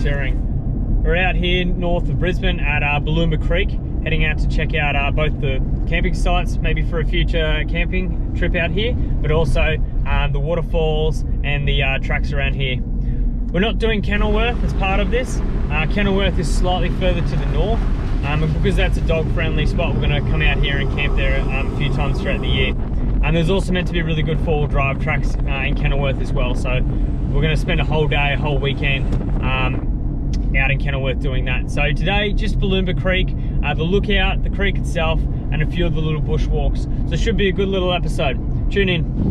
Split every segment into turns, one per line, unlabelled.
stirring. We're out here north of Brisbane at Booloumba Creek, heading out to check out both the camping sites, maybe for a future camping trip out here, but also the waterfalls and the tracks around here. We're not doing Kenilworth as part of this. Kenilworth is slightly further to the north, and because that's a dog-friendly spot, we're going to come out here and camp there a few times throughout the year. And there's also meant to be really good four-wheel drive tracks in Kenilworth as well, so we're going to spend a whole day, a whole weekend out in Kenilworth doing that. So today, just Booloumba Creek, the lookout, the creek itself, and a few of the little bushwalks. So it should be a good little episode. Tune in.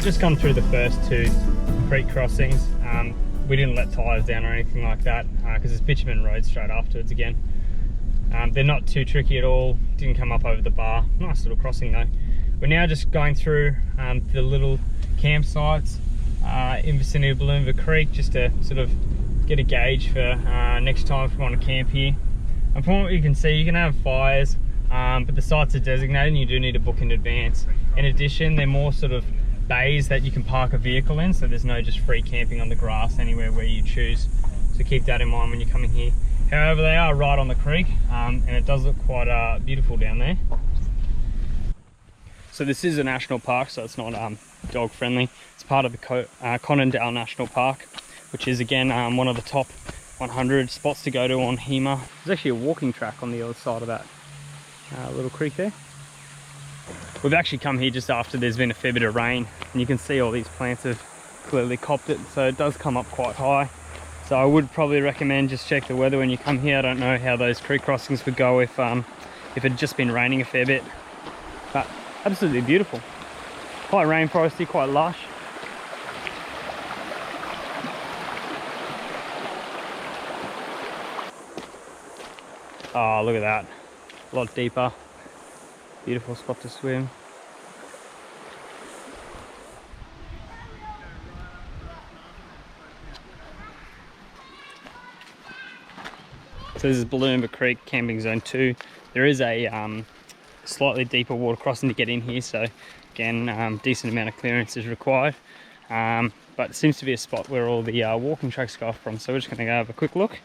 Just come through the first two creek crossings. We didn't let tyres down or anything like that because it's bitumen road straight afterwards again. They're not too tricky at all, didn't come up over the bar. Nice little crossing though. We're now just going through the little campsites in vicinity of Booloumba Creek just to sort of get a gauge for next time if we want to camp here. And from what you can see, you can have fires, but the sites are designated and you do need to book in advance. In addition, they're more sort of bays that you can park a vehicle in, so there's no just free camping on the grass anywhere where you choose. So keep that in mind when you're coming here. However, they are right on the creek, and it does look quite beautiful down there. So this is a national park, so it's not dog friendly. It's part of the Conondale National Park, which is again one of the top 100 spots to go to on HEMA. There's actually a walking track on the other side of that little creek there. We've actually come here just after there's been a fair bit of rain, and you can see all these plants have clearly copped it, so it does come up quite high. So I would probably recommend just check the weather when you come here. I don't know how those creek crossings would go if it had just been raining a fair bit, but absolutely beautiful. Quite rainforesty, quite lush. Oh, look at that, a lot deeper. Beautiful spot to swim. So this is Booloumba Creek, Camping Zone 2. There is a slightly deeper water crossing to get in here, so again, decent amount of clearance is required. But it seems to be a spot where all the walking tracks go off from, so we're just going to go have a quick look.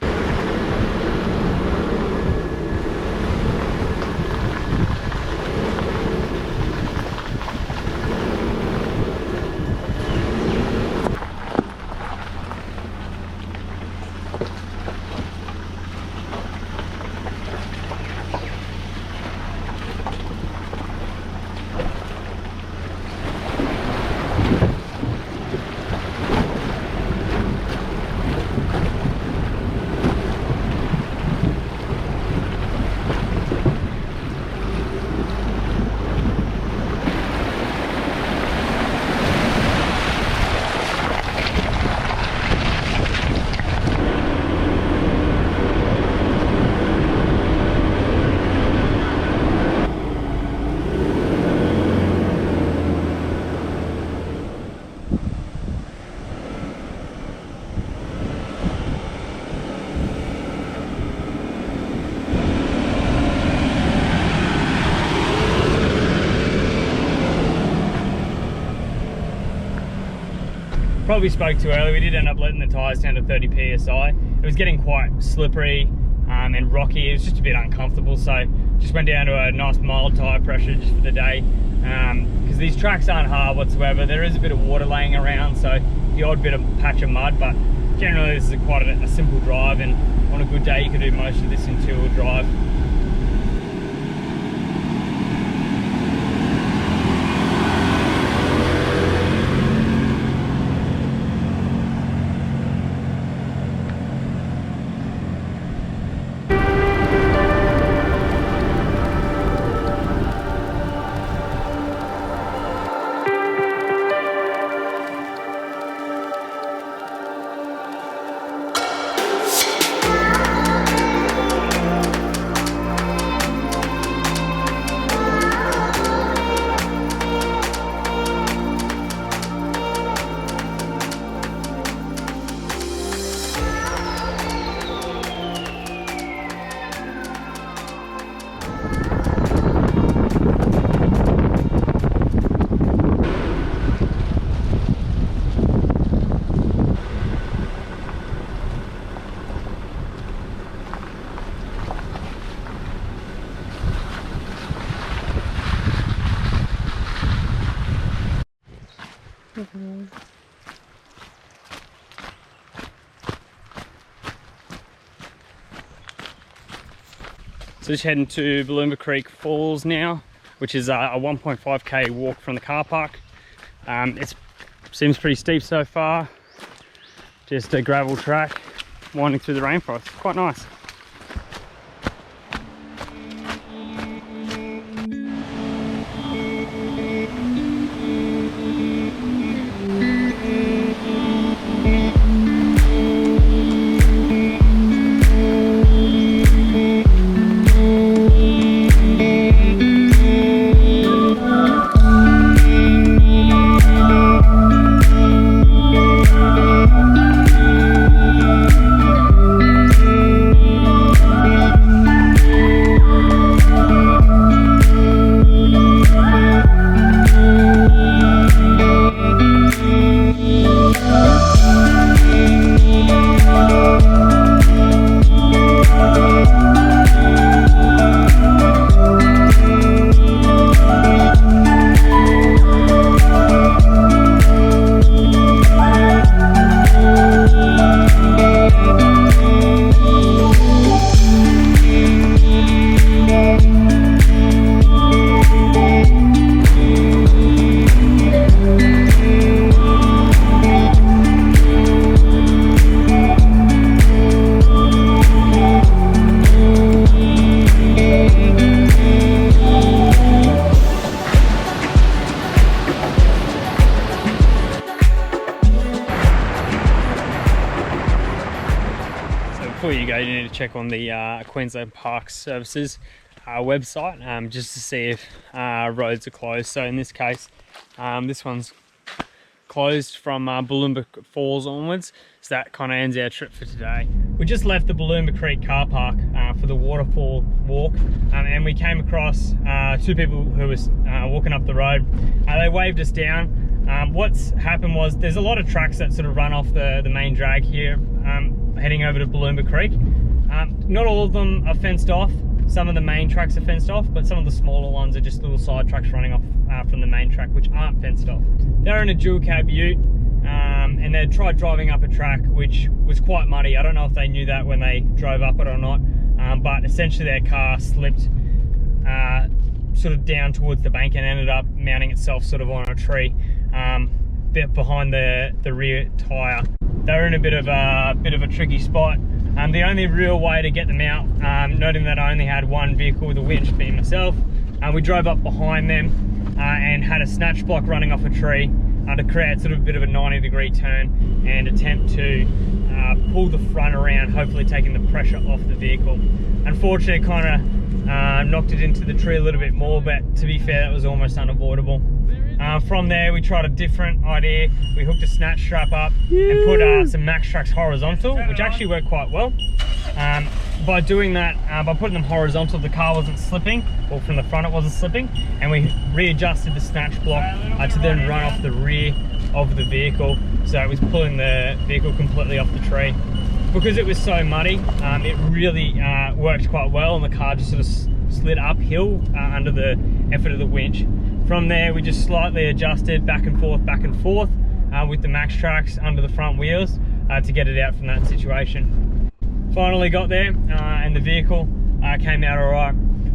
probably spoke too early. We did end up letting the tyres down to 30 psi. It was getting quite slippery and rocky. It was just a bit uncomfortable, so just went down to a nice mild tyre pressure just for the day, because these tracks aren't hard whatsoever. There is a bit of water laying around, so the odd bit of patch of mud, but generally this is quite a simple drive, and on a good day you can do most of this in two-wheel drive. So just heading to Booloumba Creek Falls now, which is a 1.5k walk from the car park. It seems pretty steep so far. Just a gravel track winding through the rainforest. Quite nice. Before you go, you need to check on the Queensland Park Services website just to see if roads are closed. So in this case, this one's closed from Booloumba Falls onwards, so that kind of ends our trip for today. We just left the Booloumba Creek car park for the Waterfall walk, and we came across two people who was walking up the road. They waved us down. What's happened was there's a lot of tracks that sort of run off the main drag here, heading over to Booloumba Creek. Not all of them are fenced off. Some of the main tracks are fenced off, but some of the smaller ones are just little side tracks running off from the main track, which aren't fenced off. They're in a dual cab ute, and they tried driving up a track which was quite muddy. I don't know if they knew that when they drove up it or not, but essentially their car slipped sort of down towards the bank and ended up mounting itself sort of on a tree bit behind the rear tyre. They were in a bit of a tricky spot. The only real way to get them out, noting that I only had one vehicle with a winch, being myself, we drove up behind them and had a snatch block running off a tree to create sort of a bit of a 90-degree turn and attempt to pull the front around, hopefully taking the pressure off the vehicle. Unfortunately, it kind of knocked it into the tree a little bit more, but to be fair, that was almost unavoidable. From there, we tried a different idea. We hooked a snatch strap up and put some max tracks horizontal, which actually worked quite well. By doing that, by putting them horizontal, the car wasn't slipping, or from the front it wasn't slipping, and we readjusted the snatch block to then run off the rear of the vehicle. so it was pulling the vehicle completely off the tree. Because it was so muddy, it really worked quite well, and the car just sort of slid uphill under the effort of the winch. From there, we just slightly adjusted back and forth with the max tracks under the front wheels to get it out from that situation. Finally got there, and the vehicle came out all right.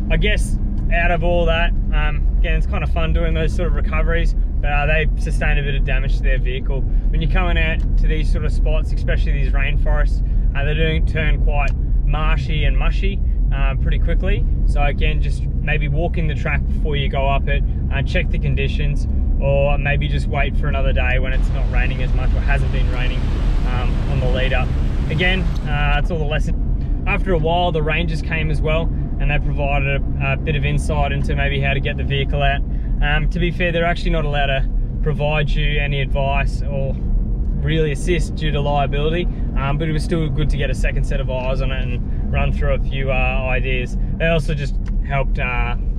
I guess out of all that, again, it's kind of fun doing those sort of recoveries, but they sustained a bit of damage to their vehicle. When you're coming out to these sort of spots, especially these rainforests, they do turn quite marshy and mushy pretty quickly. So again, just maybe walking the track before you go up it, check the conditions, or maybe just wait for another day when it's not raining as much or hasn't been raining on the lead up. Again, that's all the lesson. After a while, the rangers came as well, and they provided a bit of insight into maybe how to get the vehicle out. To be fair, they're actually not allowed to provide you any advice or really assist due to liability, but it was still good to get a second set of eyes on it and run through a few ideas. They also just helped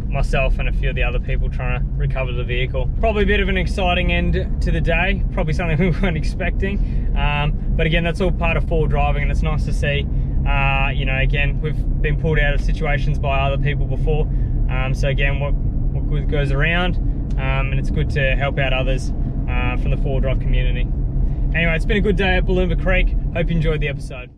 myself and a few of the other people trying to recover the vehicle. Probably a bit of an exciting end to the day, probably something we weren't expecting, but again, that's all part of four driving, and it's nice to see. You know, again, we've been pulled out of situations by other people before, so again, what good goes around, and it's good to help out others from the four drive community. Anyway, it's been a good day at Booloumba Creek. Hope you enjoyed the episode.